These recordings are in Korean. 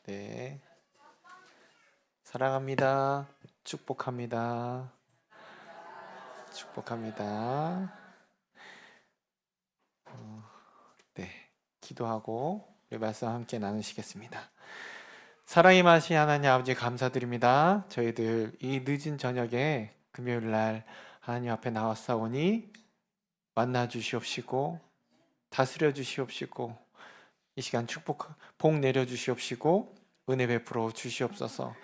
네. 사랑합니다. 축복합니다. 축복합니다. 네. 기도하고 우리 말씀 함께 나누시겠습니다. 사랑이 많으신 하나님 아버지 감사드립니다. 저희들 이 늦은 저녁에 금요일 날 하나님 앞에 나왔사오니 만나 주시옵시고 다스려 주시옵시고 이 시간 복 내려 주시옵시고 은혜 베풀어 주시옵소서.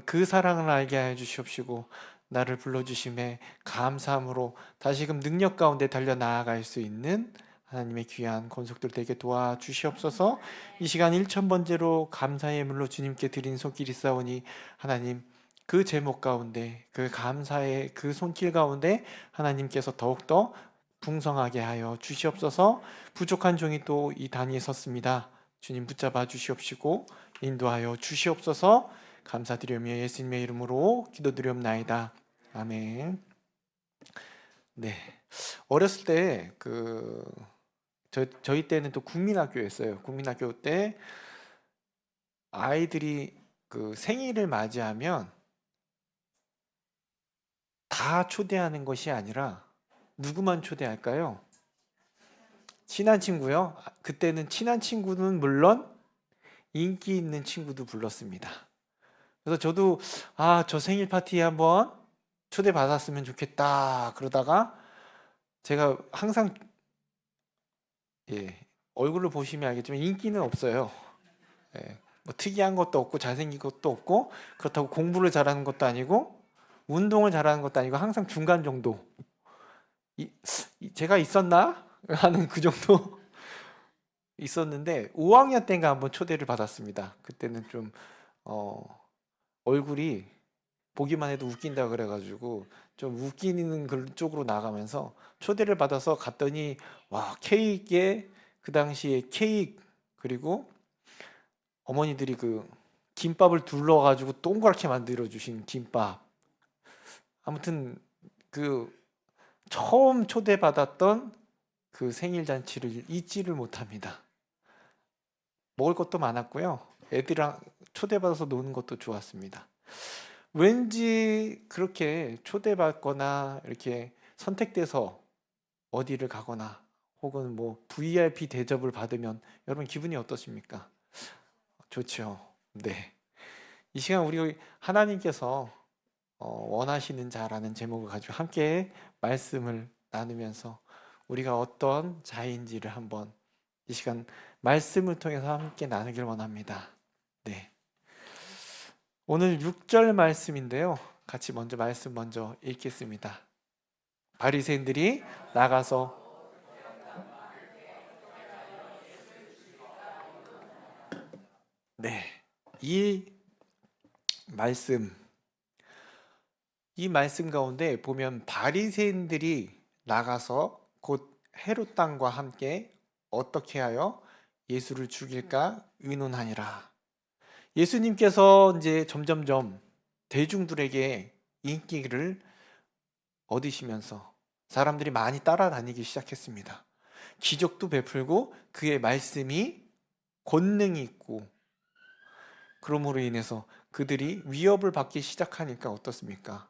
그 사랑을 알게 하여 주시옵시고 나를 불러주심에 감사함으로 다시금 능력 가운데 달려나아갈 수 있는 하나님의 귀한 권속들 되게 도와주시옵소서. 이 시간 1000번째로 감사의 예물로 주님께 드린 손길이 싸우니 하나님 그 제목 가운데 그 감사의 그 손길 가운데 하나님께서 더욱더 풍성하게 하여 주시옵소서. 부족한 종이 또 이 단위에 섰습니다. 주님 붙잡아 주시옵시고 인도하여 주시옵소서. 감사드리며 예수님의 이름으로 기도드리옵나이다. 아멘. 네, 어렸을 때 저희 때는 또 국민학교였어요. 국민학교 때 아이들이 생일을 맞이하면 다 초대하는 것이 아니라 누구만 초대할까요? 친한 친구요? 그때는 친한 친구는 물론 인기 있는 친구도 불렀습니다. 그래서 저도 저 생일 파티에 한번 초대받았으면 좋겠다 그러다가 제가 항상 얼굴을 보시면 알겠지만 인기는 없어요. 뭐 특이한 것도 없고 잘생긴 것도 없고 그렇다고 공부를 잘하는 것도 아니고 운동을 잘하는 것도 아니고 항상 중간 정도. 제가 있었나? 하는 그 정도 있었는데 5학년 때인가 한번 초대를 받았습니다. 그때는 좀 얼굴이 보기만 해도 웃긴다 그래가지고 좀 웃기는 그 쪽으로 나가면서 초대를 받아서 갔더니 와, 케이크에 그 당시에 케이크 그리고 어머니들이 김밥을 둘러가지고 동그랗게 만들어 주신 김밥. 아무튼 처음 초대받았던 그 생일 잔치를 잊지를 못합니다. 먹을 것도 많았고요. 애들이랑 초대받아서 노는 것도 좋았습니다. 왠지 그렇게 초대받거나 이렇게 선택돼서 어디를 가거나 혹은 뭐 VIP 대접을 받으면 여러분 기분이 어떠십니까? 좋죠. 네. 이 시간 우리 하나님께서 원하시는 자라는 제목을 가지고 함께 말씀을 나누면서 우리가 어떤 자인지를 한번 이 시간 말씀을 통해서 함께 나누길 원합니다. 네. 오늘 6절 말씀인데요. 같이 말씀 먼저 읽겠습니다. 바리새인들이 나가서 이 말씀 가운데 보면 바리새인들이 나가서 곧 헤롯 왕과 함께 어떻게 하여 예수를 죽일까 의논하니라. 예수님께서 이제 점점점 대중들에게 인기를 얻으시면서 사람들이 많이 따라다니기 시작했습니다. 기적도 베풀고 그의 말씀이 권능이 있고 그러므로 인해서 그들이 위협을 받기 시작하니까 어떻습니까?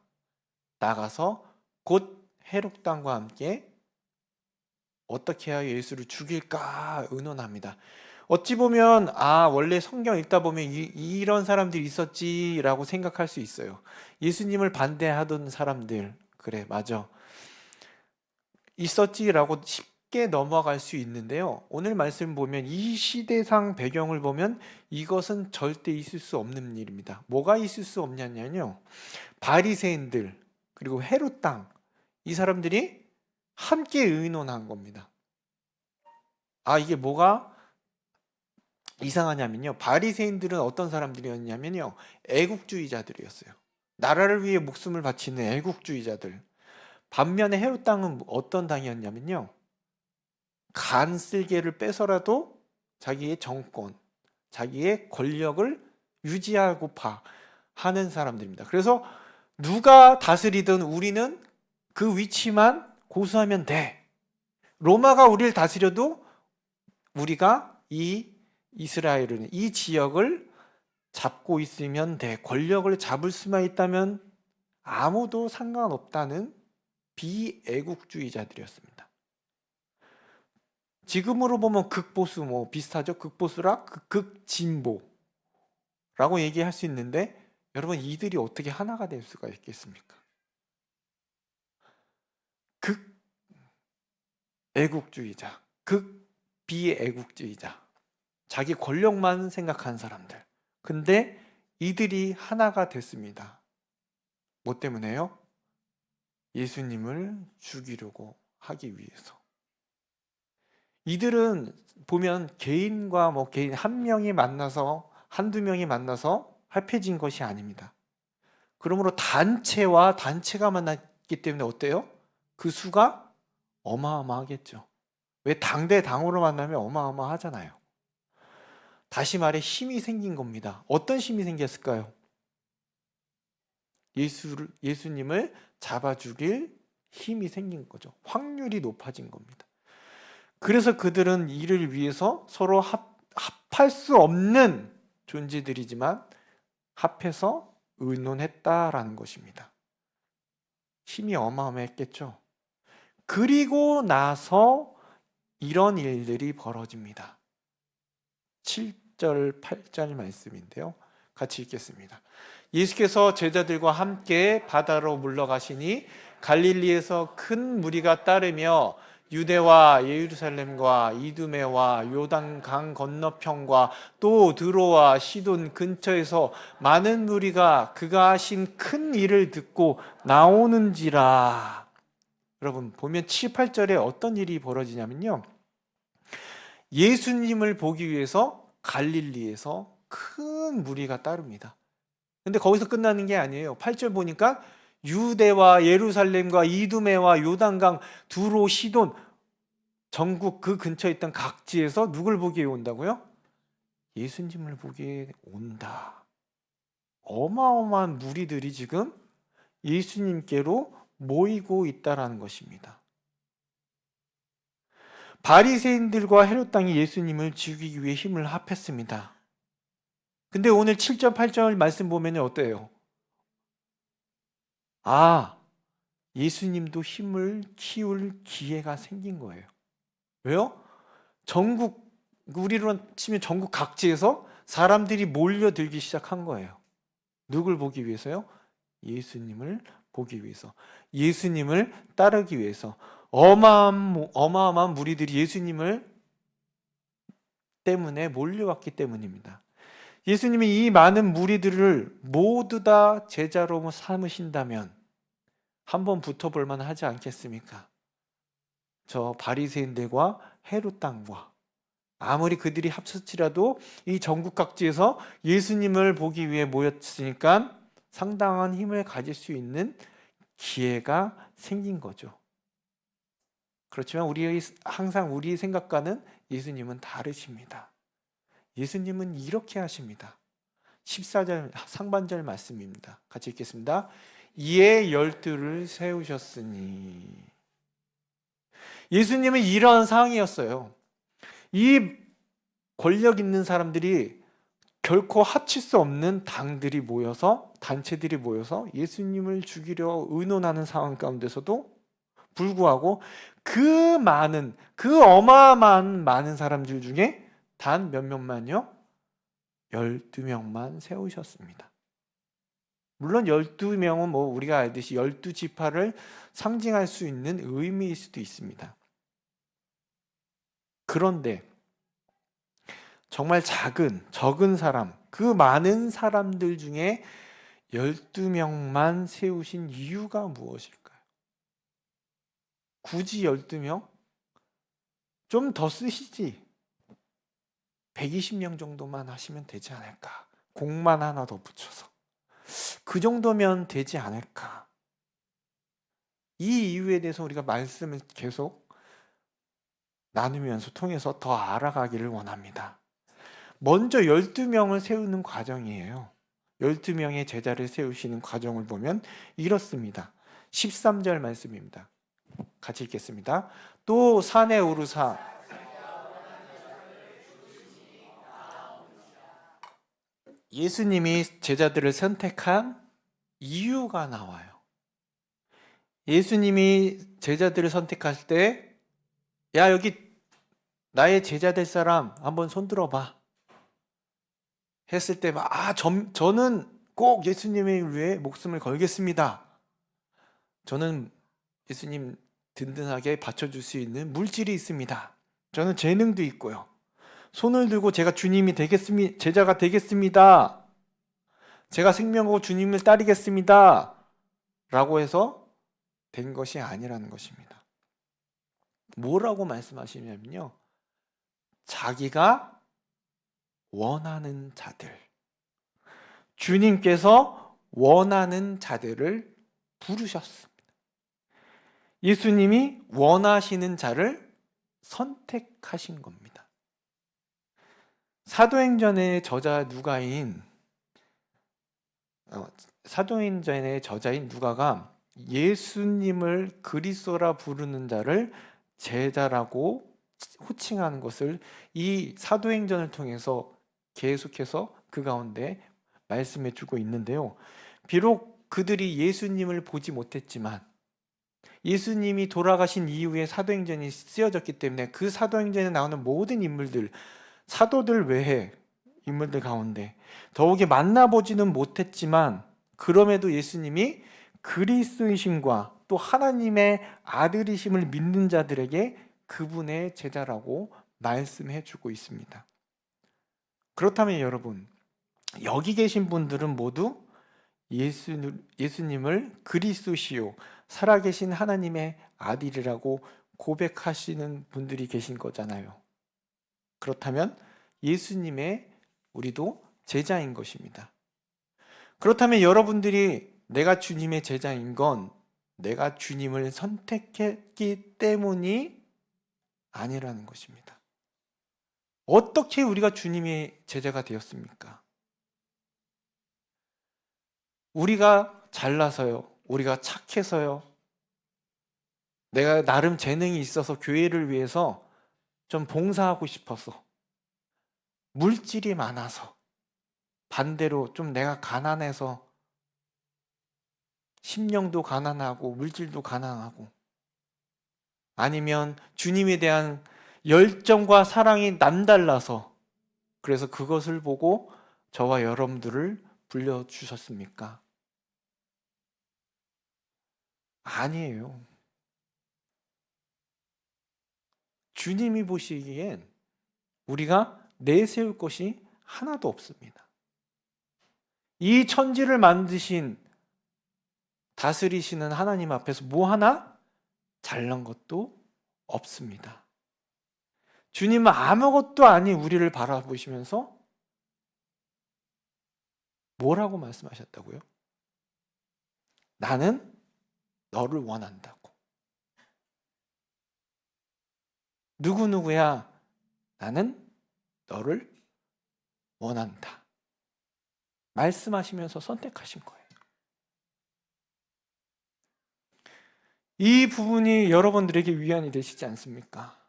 나가서 곧 헤롯 왕과 함께 어떻게 해야 예수를 죽일까 의논합니다. 어찌 보면 원래 성경 읽다 보면 이런 사람들이 있었지라고 생각할 수 있어요. 예수님을 반대하던 사람들, 그래 맞아, 있었지라고 쉽게 넘어갈 수 있는데요. 오늘 말씀 보면 이 시대상 배경을 보면 이것은 절대 있을 수 없는 일입니다. 뭐가 있을 수 없냐면요, 바리새인들 그리고 헤롯 왕, 이 사람들이 함께 의논한 겁니다. 이게 뭐가 이상하냐면요, 바리새인들은 어떤 사람들이었냐면요, 애국주의자들이었어요. 나라를 위해 목숨을 바치는 애국주의자들. 반면에 헤롯 왕은 어떤 당이었냐면요, 간쓸개를 빼서라도 자기의 정권, 자기의 권력을 유지하고파 하는 사람들입니다. 그래서 누가 다스리든 우리는 그 위치만 고수하면 돼. 로마가 우리를 다스려도 우리가 이 이스라엘은 이 지역을 잡고 있으면 돼. 권력을 잡을 수만 있다면 아무도 상관없다는 비애국주의자들이었습니다. 지금으로 보면 극보수 뭐 비슷하죠? 극보수라 극진보라고 얘기할 수 있는데 여러분 이들이 어떻게 하나가 될 수가 있겠습니까? 극애국주의자, 극비애국주의자, 자기 권력만 생각하는 사람들. 근데 이들이 하나가 됐습니다. 뭐 때문에요? 예수님을 죽이려고 하기 위해서. 이들은 보면 개인과 개인 한 명이 만나서 한두 명이 만나서 합해진 것이 아닙니다. 그러므로 단체와 단체가 만났기 때문에 어때요? 그 수가 어마어마하겠죠. 왜 당대 당으로 만나면 어마어마하잖아요. 다시 말해 힘이 생긴 겁니다. 어떤 힘이 생겼을까요? 예수님을 잡아 죽일 힘이 생긴 거죠. 확률이 높아진 겁니다. 그래서 그들은 이를 위해서 서로 합할 수 없는 존재들이지만 합해서 의논했다라는 것입니다. 힘이 어마어마했겠죠. 그리고 나서 이런 일들이 벌어집니다. 7절, 8절 말씀인데요. 같이 읽겠습니다. 예수께서 제자들과 함께 바다로 물러가시니 갈릴리에서 큰 무리가 따르며 유대와 예루살렘과 이두메와 요단강 건너편과 또 드로와 시돈 근처에서 많은 무리가 그가 하신 큰 일을 듣고 나오는지라. 여러분 보면 7, 8절에 어떤 일이 벌어지냐면요, 예수님을 보기 위해서 갈릴리에서 큰 무리가 따릅니다. 근데 거기서 끝나는 게 아니에요. 8절 보니까 유대와 예루살렘과 이두메와 요단강, 두로, 시돈, 전국 그 근처에 있던 각지에서 누굴 보기에 온다고요? 예수님을 보기에 온다. 어마어마한 무리들이 지금 예수님께로 모이고 있다라는 것입니다. 바리새인들과 헤롯 당이 예수님을 죽이기 위해 힘을 합했습니다. 근데 오늘 7절, 8절 말씀 보면 어때요? 예수님도 힘을 키울 기회가 생긴 거예요. 왜요? 우리로 치면 전국 각지에서 사람들이 몰려들기 시작한 거예요. 누굴 보기 위해서요? 예수님을 보기 위해서, 예수님을 따르기 위해서. 어마어마한 무리들이 예수님을 때문에 몰려왔기 때문입니다. 예수님이 이 많은 무리들을 모두 다 제자로 삼으신다면 한번 붙어볼 만하지 않겠습니까? 저 바리새인들과 헤롯 당과 아무리 그들이 합쳤지라도 이 전국 각지에서 예수님을 보기 위해 모였으니까 상당한 힘을 가질 수 있는 기회가 생긴 거죠. 그렇지만 항상 우리의 생각과는 예수님은 다르십니다. 예수님은 이렇게 하십니다. 14절 상반절 말씀입니다. 같이 읽겠습니다. 이에 12를 세우셨으니. 예수님은 이러한 상황이었어요. 이 권력 있는 사람들이 결코 합칠 수 없는 단체들이 모여서 예수님을 죽이려 의논하는 상황 가운데서도 불구하고 그 어마어마한 많은 사람들 중에 단 몇 명만요? 12명만 세우셨습니다. 물론 12명은 우리가 알듯이 12지파를 상징할 수 있는 의미일 수도 있습니다. 그런데 정말 적은 사람, 그 많은 사람들 중에 12명만 세우신 이유가 무엇일까요? 굳이 12명? 좀 더 쓰시지. 120명 정도만 하시면 되지 않을까? 공만 하나 더 붙여서. 그 정도면 되지 않을까? 이 이유에 대해서 우리가 말씀을 계속 나누면서 통해서 더 알아가기를 원합니다. 먼저 12명을 세우는 과정이에요. 12명의 제자를 세우시는 과정을 보면 이렇습니다. 13절 말씀입니다. 같이 읽겠습니다. 또 산에 오르사 예수님이 제자들을 선택한 이유가 나와요. 예수님이 제자들을 선택할 때, 야, 여기 나의 제자 될 사람 한번 손 들어봐. 했을 때, 저는 꼭 예수님을 위해 목숨을 걸겠습니다. 저는 예수님 든든하게 받쳐줄 수 있는 물질이 있습니다. 저는 재능도 있고요. 손을 들고 제가 주님이 되겠습니다. 제자가 되겠습니다. 제가 생명하고 주님을 따르겠습니다. 라고 해서 된 것이 아니라는 것입니다. 뭐라고 말씀하시냐면요. 자기가 원하는 자들, 주님께서 원하는 자들을 부르셨습니다. 예수님이 원하시는 자를 선택하신 겁니다. 사도행전의 저자 사도행전의 저자인 누가가 예수님을 그리스도라 부르는 자를 제자라고 호칭하는 것을 이 사도행전을 통해서 계속해서 그 가운데 말씀해 주고 있는데요. 비록 그들이 예수님을 보지 못했지만 예수님이 돌아가신 이후에 사도행전이 쓰여졌기 때문에 그 사도행전에 나오는 모든 인물들, 사도들 외에 인물들 가운데 더욱이 만나보지는 못했지만 그럼에도 예수님이 그리스도이심과 또 하나님의 아들이심을 믿는 자들에게 그분의 제자라고 말씀해 주고 있습니다. 그렇다면 여러분, 여기 계신 분들은 모두 예수님을 그리스도시요 살아계신 하나님의 아들이라고 고백하시는 분들이 계신 거잖아요. 그렇다면 예수님의 우리도 제자인 것입니다. 그렇다면 여러분들이 내가 주님의 제자인 건 내가 주님을 선택했기 때문이 아니라는 것입니다. 어떻게 우리가 주님의 제자가 되었습니까? 우리가 잘나서요? 우리가 착해서요? 내가 나름 재능이 있어서 교회를 위해서 좀 봉사하고 싶어서, 물질이 많아서, 반대로 좀 내가 가난해서 심령도 가난하고 물질도 가난하고, 아니면 주님에 대한 열정과 사랑이 남달라서 그래서 그것을 보고 저와 여러분들을 불러주셨습니까? 아니에요. 주님이 보시기엔 우리가 내세울 것이 하나도 없습니다. 이 천지를 만드신 다스리시는 하나님 앞에서 뭐 하나 잘난 것도 없습니다. 주님은 아무것도 아닌 우리를 바라보시면서 뭐라고 말씀하셨다고요? 나는 너를 원한다고. 누구누구야, 나는 너를 원한다. 말씀하시면서 선택하신 거예요. 이 부분이 여러분들에게 위안이 되시지 않습니까?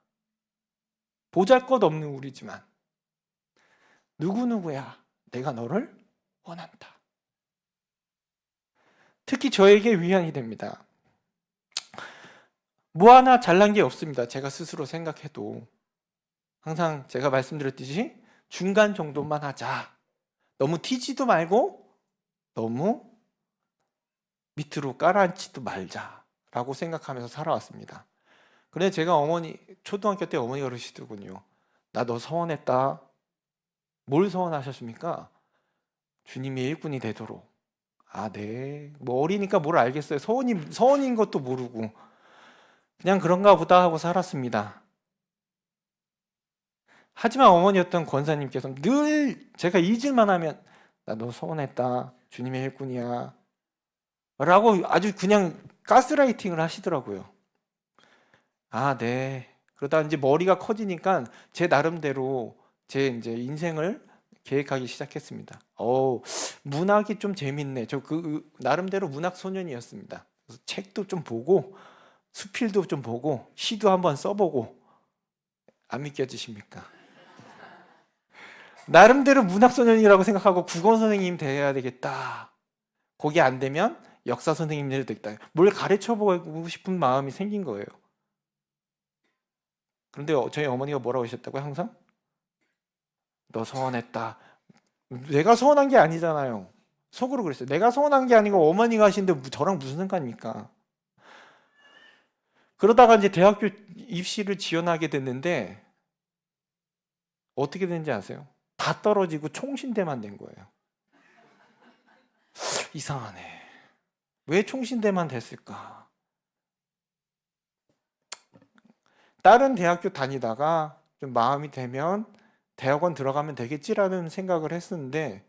보잘것없는 우리지만 누구누구야, 내가 너를 원한다. 특히 저에게 위안이 됩니다. 뭐 하나 잘난 게 없습니다. 제가 스스로 생각해도 항상 제가 말씀드렸듯이 중간 정도만 하자. 너무 튀지도 말고 너무 밑으로 깔아앉지도 말자라고 생각하면서 살아왔습니다. 그런데 제가 초등학교 때 어머니가 그러시더군요. 나 너 서원했다. 뭘 서원하셨습니까? 주님이 일꾼이 되도록. 아, 네. 뭐 어리니까 뭘 알겠어요. 서원인 것도 모르고 그냥 그런가 보다 하고 살았습니다. 하지만 어머니였던 권사님께서 늘 제가 잊을만 하면 나 너 서원했다. 주님의 일꾼이야. 라고 아주 그냥 가스라이팅을 하시더라고요. 아, 네. 그러다 이제 머리가 커지니까 제 나름대로 제 이제 인생을 계획하기 시작했습니다. 문학이 좀 재밌네. 저 나름대로 문학 소년이었습니다. 그래서 책도 좀 보고 수필도 좀 보고 시도 한번 써보고. 안 믿겨지십니까? 나름대로 문학소년이라고 생각하고 국어 선생님 돼야 되겠다. 거기 안 되면 역사 선생님 돼야 되겠다. 뭘 가르쳐보고 싶은 마음이 생긴 거예요. 그런데 저희 어머니가 뭐라고 하셨다고요? 항상? 너 서운했다. 내가 서운한 게 아니잖아요. 속으로 그랬어요. 내가 서운한 게 아니고 어머니가 하시는데 저랑 무슨 상관입니까? 그러다가 이제 대학교 입시를 지원하게 됐는데 어떻게 됐는지 아세요? 다 떨어지고 총신대만 된 거예요. 이상하네. 왜 총신대만 됐을까? 다른 대학교 다니다가 좀 마음이 되면 대학원 들어가면 되겠지라는 생각을 했었는데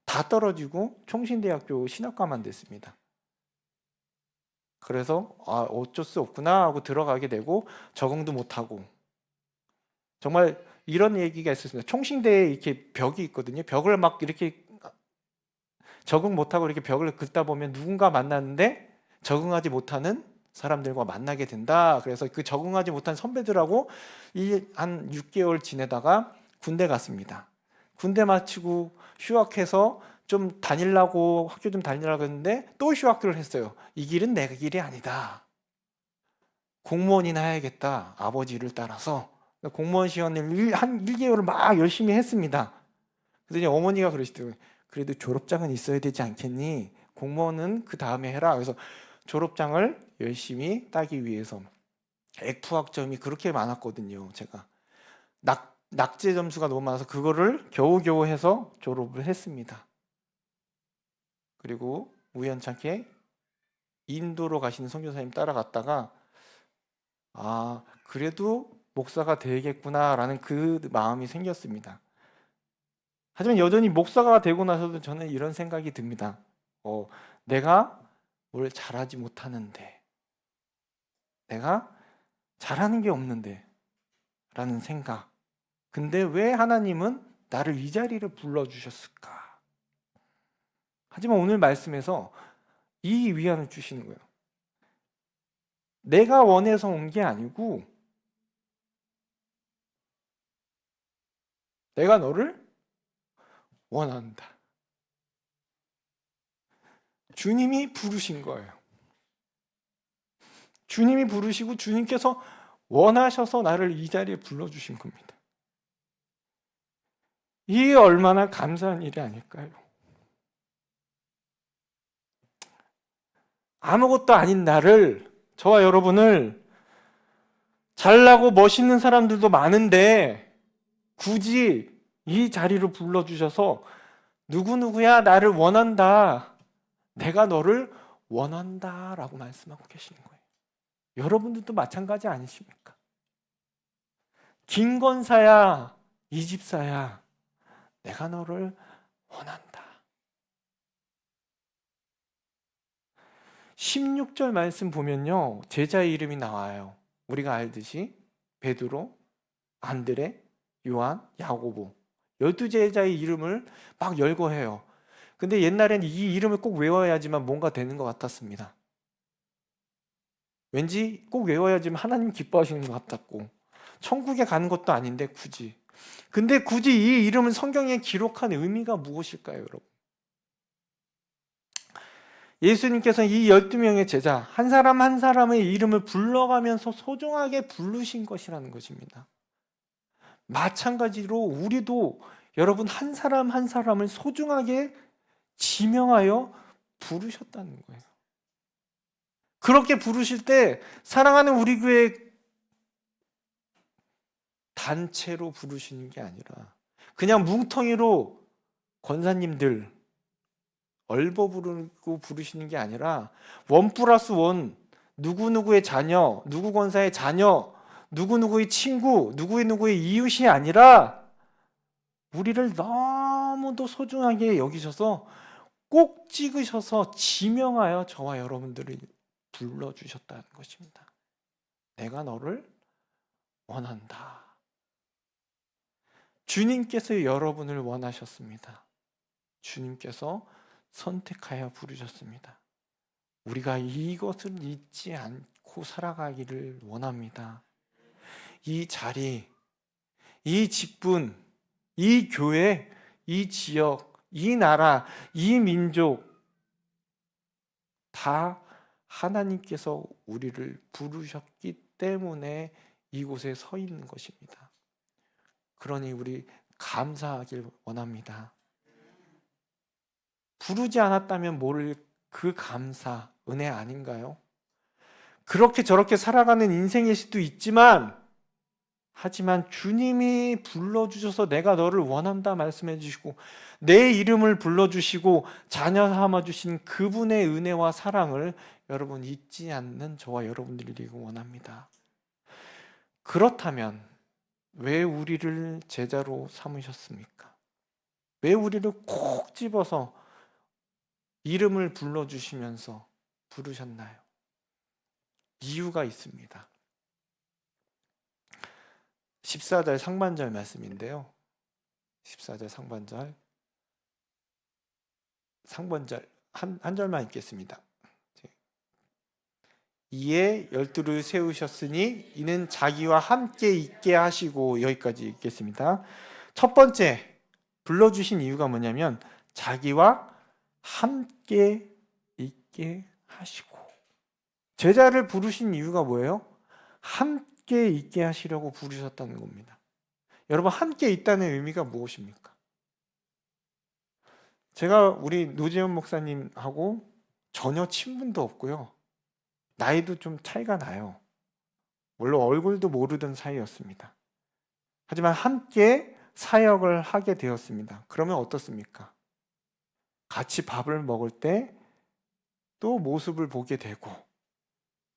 다 떨어지고 총신대학교 신학과만 됐습니다. 그래서 어쩔 수 없구나 하고 들어가게 되고 적응도 못하고 정말 이런 얘기가 있었습니다. 총신대에 이렇게 벽이 있거든요. 벽을 막 이렇게 적응 못하고 이렇게 벽을 긋다 보면 누군가 만났는데 적응하지 못하는 사람들과 만나게 된다. 그래서 그 적응하지 못한 선배들하고 한 6개월 지내다가 군대 갔습니다. 군대 마치고 휴학해서 좀 다니려고 학교 좀 다니려고 했는데 또 휴학을 했어요. 이 길은 내 길이 아니다. 공무원이나 해야겠다. 아버지를 따라서 공무원 시험을 한 1개월을 막 열심히 했습니다. 그랬더니 어머니가 그러시더라고요. 그래도 졸업장은 있어야 되지 않겠니? 공무원은 그 다음에 해라. 그래서 졸업장을 열심히 따기 위해서 F학점이 그렇게 많았거든요. 제가 낙제 점수가 너무 많아서 그거를 겨우겨우 해서 졸업을 했습니다. 그리고 우연찮게 인도로 가시는 선교사님 따라갔다가 그래도 목사가 되겠구나라는 그 마음이 생겼습니다. 하지만 여전히 목사가 되고 나서도 저는 이런 생각이 듭니다. 내가 뭘 잘하지 못하는데, 내가 잘하는 게 없는데 라는 생각. 근데 왜 하나님은 나를 이 자리를 불러주셨을까? 하지만 오늘 말씀에서 이 위안을 주시는 거예요. 내가 원해서 온 게 아니고 내가 너를 원한다. 주님이 부르신 거예요. 주님이 부르시고 주님께서 원하셔서 나를 이 자리에 불러주신 겁니다. 이게 얼마나 감사한 일이 아닐까요? 아무것도 아닌 나를, 저와 여러분을 잘나고 멋있는 사람들도 많은데 굳이 이 자리로 불러주셔서 누구누구야 나를 원한다. 내가 너를 원한다 라고 말씀하고 계시는 거예요. 여러분들도 마찬가지 아니십니까? 김건사야, 이 집사야, 내가 너를 원한다. 16절 말씀 보면요, 제자의 이름이 나와요. 우리가 알듯이 베드로, 안드레, 요한, 야고보 12제자의 이름을 막 열거해요. 근데 옛날엔 이 이름을 꼭 외워야지만 뭔가 되는 것 같았습니다. 왠지 꼭 외워야지만 하나님 기뻐하시는 것 같았고 천국에 가는 것도 아닌데 굳이. 근데 굳이 이 이름을 성경에 기록한 의미가 무엇일까요, 여러분? 예수님께서는 이 12명의 제자 한 사람 한 사람의 이름을 불러가면서 소중하게 부르신 것이라는 것입니다. 마찬가지로 우리도 여러분 한 사람 한 사람을 소중하게 지명하여 부르셨다는 거예요. 그렇게 부르실 때 사랑하는 우리 교회 단체로 부르시는 게 아니라 그냥 뭉텅이로 권사님들 얼버 부르고 부르시는 게 아니라 1+1 누구누구의 자녀, 누구 권사의 자녀, 누구누구의 친구, 누구의 이웃이 아니라 우리를 너무도 소중하게 여기셔서 꼭 찍으셔서 지명하여 저와 여러분들을 불러주셨다는 것입니다. 내가 너를 원한다. 주님께서 여러분을 원하셨습니다. 주님께서 선택하여 부르셨습니다. 우리가 이것을 잊지 않고 살아가기를 원합니다. 이 자리, 이 직분, 이 교회, 이 지역, 이 나라, 이 민족 다 하나님께서 우리를 부르셨기 때문에 이곳에 서 있는 것입니다. 그러니 우리 감사하길 원합니다. 부르지 않았다면 모를 그 감사, 은혜 아닌가요? 그렇게 저렇게 살아가는 인생일 수도 있지만, 하지만 주님이 불러주셔서 내가 너를 원한다 말씀해 주시고 내 이름을 불러주시고 자녀 삼아주신 그분의 은혜와 사랑을 여러분 잊지 않는 저와 여러분들이 되기 원합니다. 그렇다면 왜 우리를 제자로 삼으셨습니까? 왜 우리를 콕 집어서 이름을 불러주시면서 부르셨나요? 이유가 있습니다. 14절 상반절 말씀인데요. 14절 상반절 한 절만 읽겠습니다. 이에 12를 세우셨으니 이는 자기와 함께 있게 하시고, 여기까지 읽겠습니다. 첫 번째 불러주신 이유가 뭐냐면 자기와 함께 있게 하시고, 제자를 부르신 이유가 뭐예요? 함께 있게 하시려고 부르셨다는 겁니다. 여러분, 함께 있다는 의미가 무엇입니까? 제가 우리 노재현 목사님하고 전혀 친분도 없고요, 나이도 좀 차이가 나요. 물론 얼굴도 모르던 사이였습니다. 하지만 함께 사역을 하게 되었습니다. 그러면 어떻습니까? 같이 밥을 먹을 때 또 모습을 보게 되고,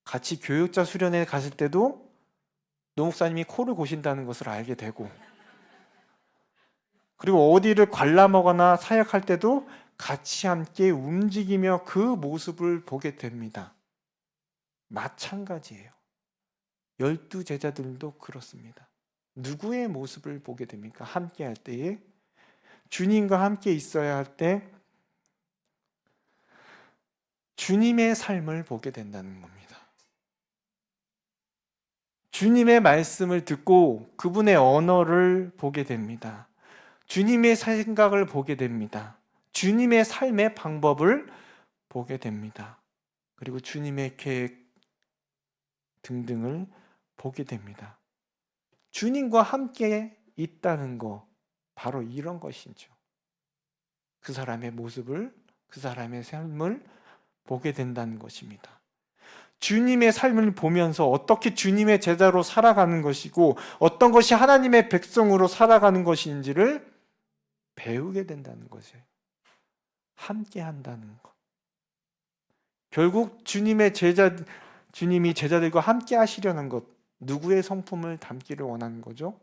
같이 교육자 수련회 갔을 때도 노 목사님이 코를 고신다는 것을 알게 되고, 그리고 어디를 관람하거나 사역할 때도 같이 함께 움직이며 그 모습을 보게 됩니다. 마찬가지예요. 12 제자들도 그렇습니다. 누구의 모습을 보게 됩니까? 함께 할 때에, 주님과 함께 있어야 할 때 주님의 삶을 보게 된다는 겁니다. 주님의 말씀을 듣고 그분의 언어를 보게 됩니다. 주님의 생각을 보게 됩니다. 주님의 삶의 방법을 보게 됩니다. 그리고 주님의 계획 등등을 보게 됩니다. 주님과 함께 있다는 거, 바로 이런 것이죠. 그 사람의 모습을, 그 사람의 삶을 보게 된다는 것입니다. 주님의 삶을 보면서 어떻게 주님의 제자로 살아가는 것이고 어떤 것이 하나님의 백성으로 살아가는 것인지를 배우게 된다는 것이에요. 함께 한다는 것. 결국 주님이 제자들과 함께 하시려는 것, 누구의 성품을 담기를 원하는 거죠?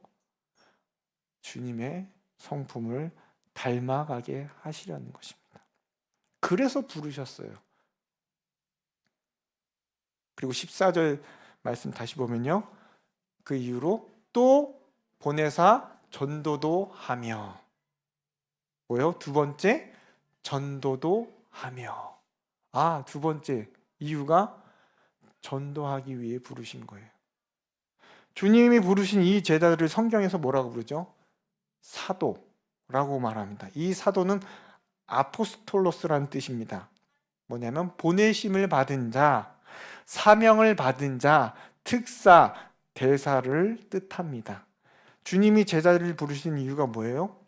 주님의 성품을 닮아가게 하시려는 것입니다. 그래서 부르셨어요. 그리고 14절 말씀 다시 보면요, 그 이후로 또 보내사 전도도 하며, 뭐요? 두 번째, 전도도 하며. 두 번째 이유가 전도하기 위해 부르신 거예요. 주님이 부르신 이 제자들을 성경에서 뭐라고 부르죠? 사도라고 말합니다. 이 사도는 아포스톨로스라는 뜻입니다. 뭐냐면 보내심을 받은 자, 사명을 받은 자, 특사, 대사를 뜻합니다. 주님이 제자들을 부르신 이유가 뭐예요?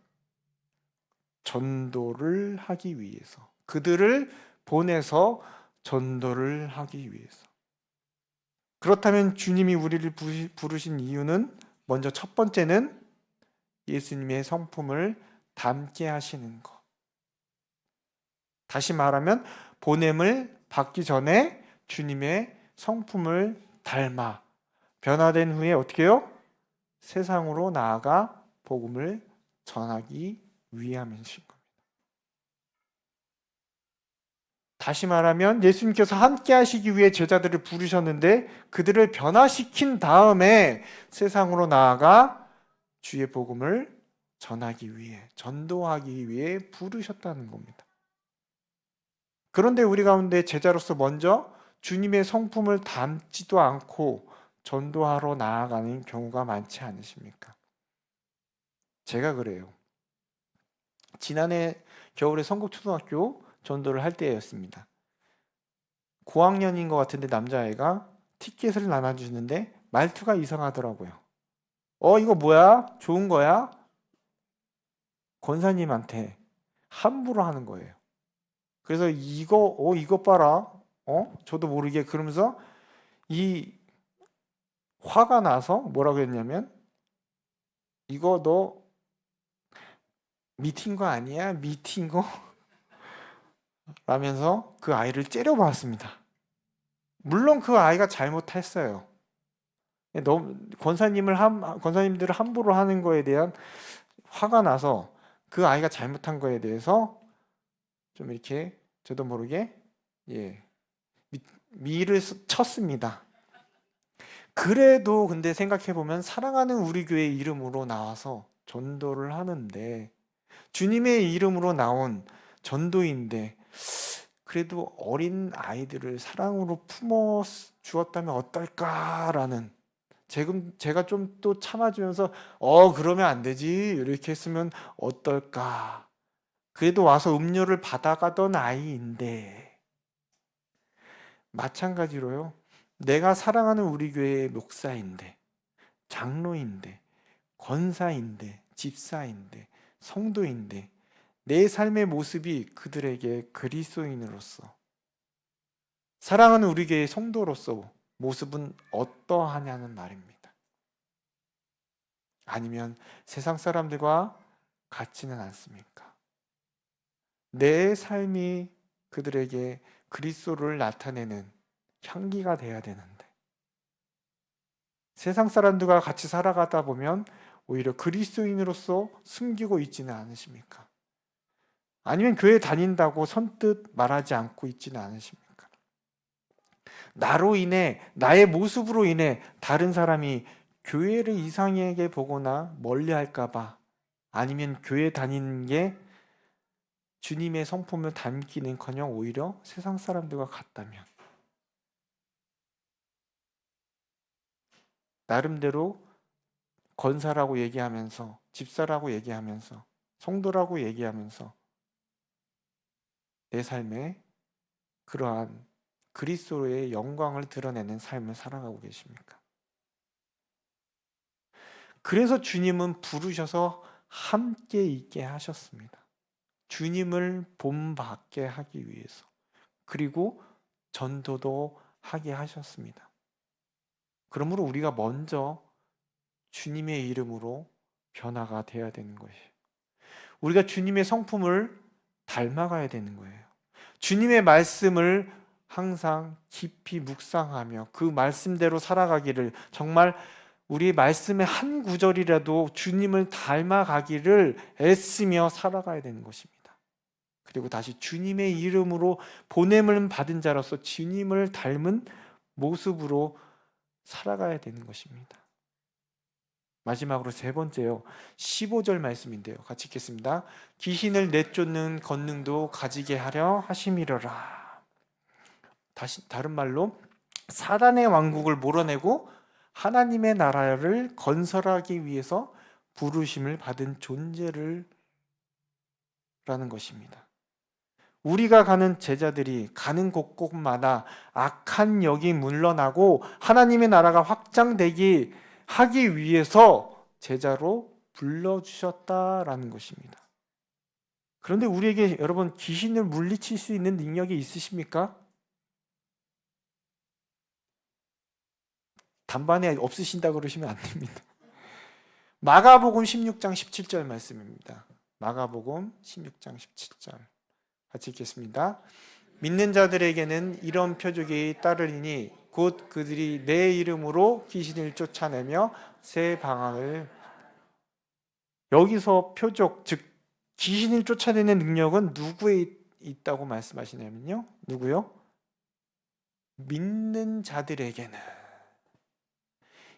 전도를 하기 위해서, 그들을 보내서 전도를 하기 위해서. 그렇다면 주님이 우리를 부르신 이유는, 먼저 첫 번째는 예수님의 성품을 담게 하시는 것. 다시 말하면 보냄을 받기 전에 주님의 성품을 닮아 변화된 후에 어떻게 해요? 세상으로 나아가 복음을 전하기 위함이신 겁니다. 다시 말하면 예수님께서 함께 하시기 위해 제자들을 부르셨는데 그들을 변화시킨 다음에 세상으로 나아가 주의 복음을 전하기 위해, 전도하기 위해 부르셨다는 겁니다. 그런데 우리 가운데 제자로서 먼저 주님의 성품을 담지도 않고 전도하러 나아가는 경우가 많지 않으십니까? 제가 그래요. 지난해 겨울에 성북초등학교 전도를 할 때였습니다. 고학년인 것 같은데 남자애가 티켓을 나눠주는데 말투가 이상하더라고요. 이거 뭐야? 좋은 거야? 권사님한테 함부로 하는 거예요. 그래서 이거 봐라. 저도 모르게 그러면서 이 화가 나서 뭐라고 했냐면, 이거 너 미팅거 아니야? 미팅거? 라면서 그 아이를 째려봤습니다. 물론 그 아이가 잘못했어요. 너무 권사님들을 함부로 하는 거에 대한 화가 나서 그 아이가 잘못한 거에 대해서 좀 이렇게 저도 모르게 미를 쳤습니다. 그래도 근데 생각해보면 사랑하는 우리 교회 이름으로 나와서 전도를 하는데, 주님의 이름으로 나온 전도인데 그래도 어린 아이들을 사랑으로 품어 주었다면 어떨까라는, 제가 좀 또 참아주면서 그러면 안 되지 이렇게 했으면 어떨까. 그래도 와서 음료를 받아가던 아이인데, 마찬가지로요, 내가 사랑하는 우리 교회의 목사인데, 장로인데, 권사인데, 집사인데, 성도인데 내 삶의 모습이 그들에게 그리스도인으로서, 사랑하는 우리 교회의 성도로서 모습은 어떠하냐는 말입니다. 아니면 세상 사람들과 같지는 않습니까? 내 삶이 그들에게 그리스도를 나타내는 향기가 돼야 되는데, 세상 사람들과 같이 살아가다 보면 오히려 그리스도인으로서 숨기고 있지는 않으십니까? 아니면 교회 다닌다고 선뜻 말하지 않고 있지는 않으십니까? 나로 인해, 나의 모습으로 인해 다른 사람이 교회를 이상하게 보거나 멀리 할까봐, 아니면 교회 다니는 게 주님의 성품을 담기는커녕 오히려 세상 사람들과 같다면, 나름대로 권사라고 얘기하면서, 집사라고 얘기하면서, 성도라고 얘기하면서 내 삶에 그러한 그리스도의 영광을 드러내는 삶을 살아가고 계십니까? 그래서 주님은 부르셔서 함께 있게 하셨습니다. 주님을 본받게 하기 위해서. 그리고 전도도 하게 하셨습니다. 그러므로 우리가 먼저 주님의 이름으로 변화가 되어야 되는 것이에요. 우리가 주님의 성품을 닮아가야 되는 거예요. 주님의 말씀을 항상 깊이 묵상하며 그 말씀대로 살아가기를, 정말 우리 말씀의 한 구절이라도 주님을 닮아가기를 애쓰며 살아가야 되는 것입니다. 그리고 다시 주님의 이름으로 보냄을 받은 자로서 주님을 닮은 모습으로 살아가야 되는 것입니다. 마지막으로 세 번째요, 15절 말씀인데요, 같이 읽겠습니다. 귀신을 내쫓는 권능도 가지게 하려 하심이러라. 다른 말로 사단의 왕국을 몰아내고 하나님의 나라를 건설하기 위해서 부르심을 받은 존재를 라는 것입니다. 우리가 가는 제자들이 가는 곳곳마다 악한 영이 물러나고 하나님의 나라가 확장되기 하기 위해서 제자로 불러주셨다라는 것입니다. 그런데 우리에게 여러분, 귀신을 물리칠 수 있는 능력이 있으십니까? 단반에 없으신다 그러시면 안 됩니다. 마가복음 16장 17절 말씀입니다. 마가복음 16장 17절 같이 읽겠습니다. 믿는 자들에게는 이런 표적이 따르리니 곧 그들이 내 이름으로 귀신을 쫓아내며 새 방언을. 여기서 표적, 즉 귀신을 쫓아내는 능력은 누구에 있다고 말씀하시냐면요, 누구요? 믿는 자들에게는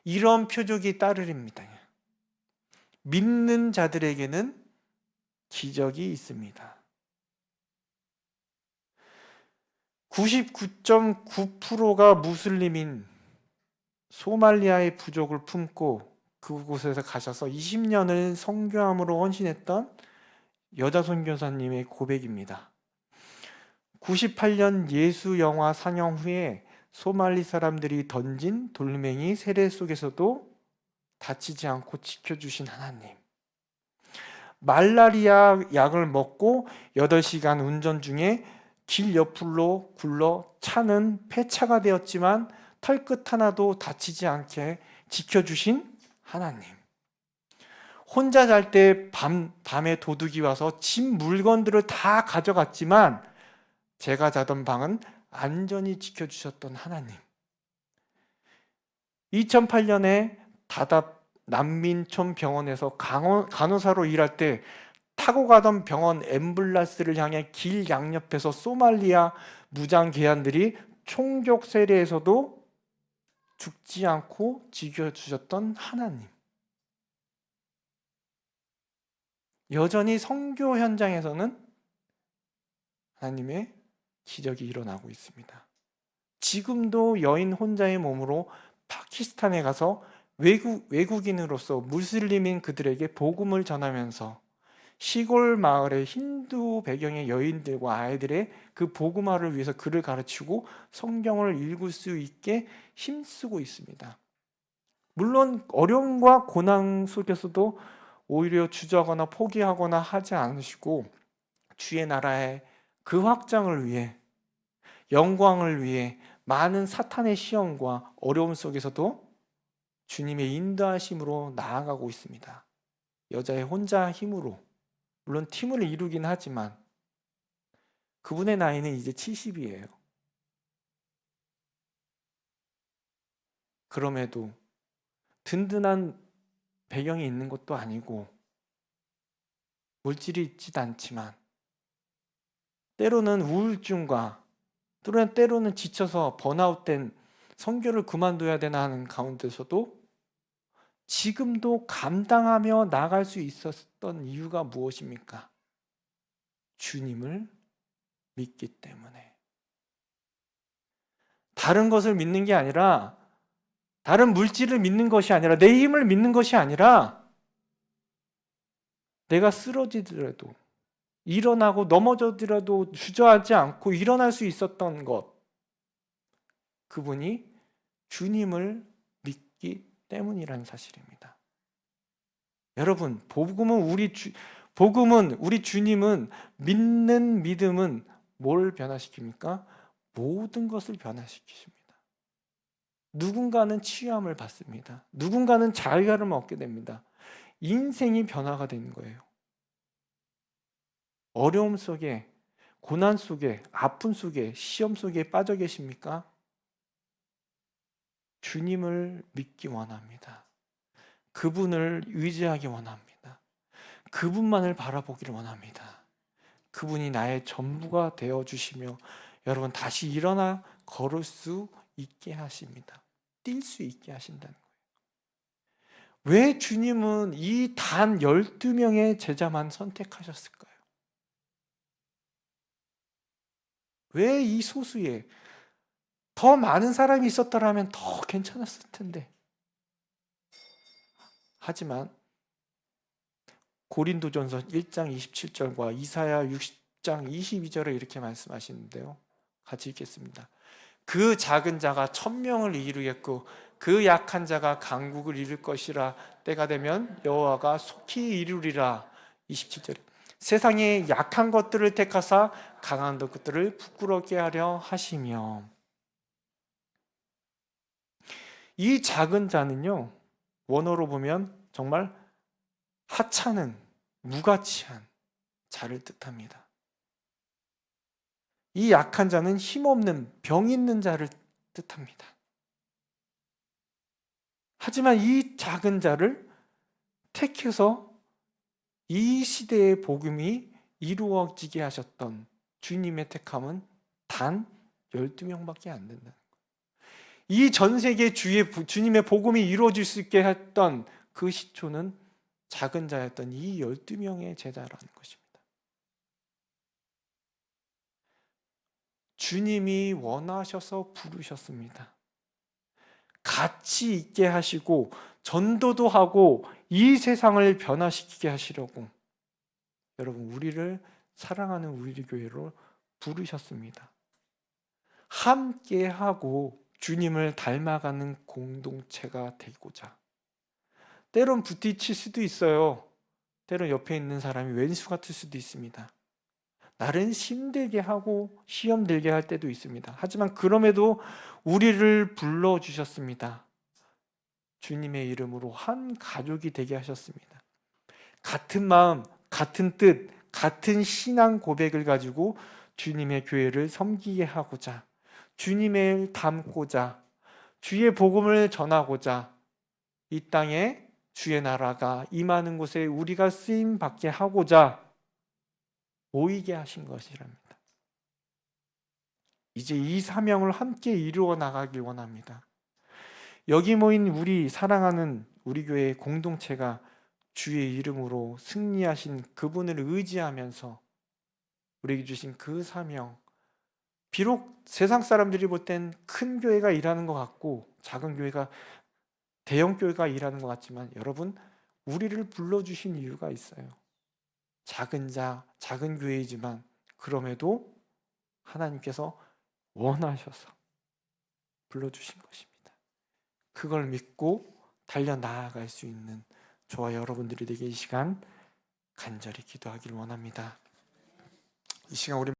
이런 표적이 따르립니다. 믿는 자들에게는 기적이 있습니다. 99.9%가 무슬림인 소말리아의 부족을 품고 그곳에서 가셔서 20년을 선교함으로 헌신했던 여자 선교사님의 고백입니다. 98년 예수 영화 상영 후에 소말리 사람들이 던진 돌멩이 세례 속에서도 다치지 않고 지켜주신 하나님. 말라리아 약을 먹고 8시간 운전 중에 길 옆으로 굴러 차는 폐차가 되었지만 털끝 하나도 다치지 않게 지켜주신 하나님. 혼자 잘 때 밤에 도둑이 와서 집 물건들을 다 가져갔지만 제가 자던 방은 안전히 지켜주셨던 하나님. 2008년에 다답 난민촌 병원에서 간호사로 일할 때 타고 가던 병원 앰뷸런스를 향해 길 양옆에서 소말리아 무장 괴한들이 총격 세례에서도 죽지 않고 지켜주셨던 하나님. 여전히 선교 현장에서는 하나님의 기적이 일어나고 있습니다. 지금도 여인 혼자의 몸으로 파키스탄에 가서 외국인으로서 무슬림인 그들에게 복음을 전하면서 시골 마을의 힌두 배경의 여인들과 아이들의 그 복음화를 위해서 글을 가르치고 성경을 읽을 수 있게 힘쓰고 있습니다. 물론 어려움과 고난 속에서도 오히려 주저하거나 포기하거나 하지 않으시고 주의 나라의 그 확장을 위해, 영광을 위해 많은 사탄의 시험과 어려움 속에서도 주님의 인도하심으로 나아가고 있습니다. 여자의 혼자 힘으로, 물론 팀을 이루긴 하지만 그분의 나이는 이제 70이에요. 그럼에도 든든한 배경이 있는 것도 아니고 물질이 있지도 않지만 때로는 우울증과 때로는 지쳐서 번아웃된 선교를 그만둬야 되나 하는 가운데서도 지금도 감당하며 나아갈 수 있었던 이유가 무엇입니까? 주님을 믿기 때문에. 다른 것을 믿는 게 아니라, 다른 물질을 믿는 것이 아니라, 내 힘을 믿는 것이 아니라, 내가 쓰러지더라도, 일어나고 넘어져더라도 주저하지 않고 일어날 수 있었던 것, 그분이 주님을 믿기 때문이라는 사실입니다. 여러분, 복음은 우리 주님은 믿는 믿음은 뭘 변화시킵니까? 모든 것을 변화시키십니다. 누군가는 치유함을 받습니다. 누군가는 자유함을 얻게 됩니다. 인생이 변화가 되는 거예요. 어려움 속에, 고난 속에, 아픔 속에, 시험 속에 빠져 계십니까? 주님을 믿기 원합니다. 그분을 의지하기 원합니다. 그분만을 바라보기를 원합니다. 그분이 나의 전부가 되어주시며 여러분 다시 일어나 걸을 수 있게 하십니다. 뛸 수 있게 하신다는 거예요. 왜 주님은 이 단 12명의 제자만 선택하셨을까요? 왜 이 소수에 더 많은 사람이 있었더라면 더 괜찮았을 텐데. 하지만 고린도전서 1장 27절과 이사야 60장 22절에 이렇게 말씀하시는데요. 같이 읽겠습니다. 그 작은 자가 1000명을 이루겠고 그 약한 자가 강국을 이룰 것이라. 때가 되면 여호와가 속히 이루리라. 27절에 세상에 약한 것들을 택하사 강한 것들을 부끄럽게 하려 하시며. 이 작은 자는요, 원어로 보면 정말 하찮은, 무가치한 자를 뜻합니다. 이 약한 자는 힘없는, 병 있는 자를 뜻합니다. 하지만 이 작은 자를 택해서 이 시대의 복음이 이루어지게 하셨던 주님의 택함은 단 12명밖에 안 된다는 거예요. 이 전 세계 주님의 복음이 이루어질 수 있게 했던 그 시초는 작은 자였던 이 12명의 제자라는 것입니다. 주님이 원하셔서 부르셨습니다. 가치 있게 하시고 전도도 하고 이 세상을 변화시키게 하시려고 여러분 우리를 사랑하는 우리 교회로 부르셨습니다. 함께하고 주님을 닮아가는 공동체가 되고자. 때론 부딪힐 수도 있어요. 때론 옆에 있는 사람이 왼수 같을 수도 있습니다. 나를 힘들게 하고 시험 들게 할 때도 있습니다. 하지만 그럼에도 우리를 불러주셨습니다. 주님의 이름으로 한 가족이 되게 하셨습니다. 같은 마음, 같은 뜻, 같은 신앙 고백을 가지고 주님의 교회를 섬기게 하고자, 주님을 닮고자, 주의 복음을 전하고자 이 땅에 주의 나라가 임하는 곳에 우리가 쓰임 받게 하고자 모이게 하신 것이랍니다. 이제 이 사명을 함께 이루어 나가길 원합니다. 여기 모인 우리 사랑하는 우리 교회의 공동체가 주의 이름으로 승리하신 그분을 의지하면서 우리에게 주신 그 사명, 비록 세상 사람들이 볼 땐 큰 교회가 일하는 것 같고 작은 교회가 대형 교회가 일하는 것 같지만 여러분 우리를 불러주신 이유가 있어요. 작은 교회이지만 그럼에도 하나님께서 원하셔서 불러주신 것입니다. 그걸 믿고 달려나아갈 수 있는 저와 여러분들이 되게 이 시간 간절히 기도하길 원합니다. 이 시간 우리